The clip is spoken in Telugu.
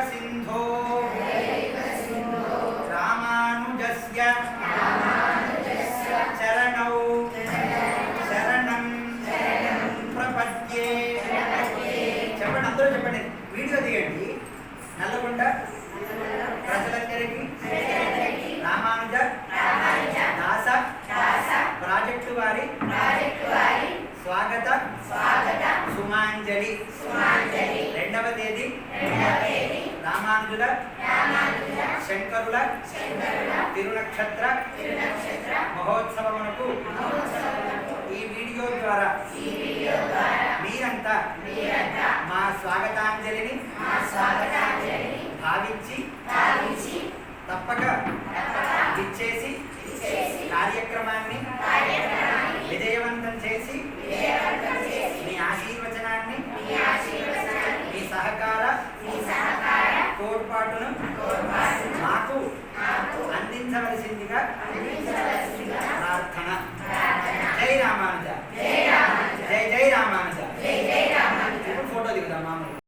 सिंधो रामानुजस्य चरणौ शरणं प्रपद्ये చెప్పండి అందరూ చెప్పండి వీడియో తీయండి నల్లగొండ ప్రజలందరికీ రామానుజ దాస ప్రాజెక్టు వారి స్వాగత సుమాంజలి 2వ తేదీ రామానుజుల శంకరుల తిరునక్షత్ర మహోత్సవమునకు ఈ వీడియో ద్వారా మీరంతా మా స్వాగతాంజలిని భావించి తప్పక ఇచ్చేసి కార్యక్రమాన్ని విజయవంతం చేసి మీ ఆశీర్వచనాన్ని మీ సహకార తోడ్పాటును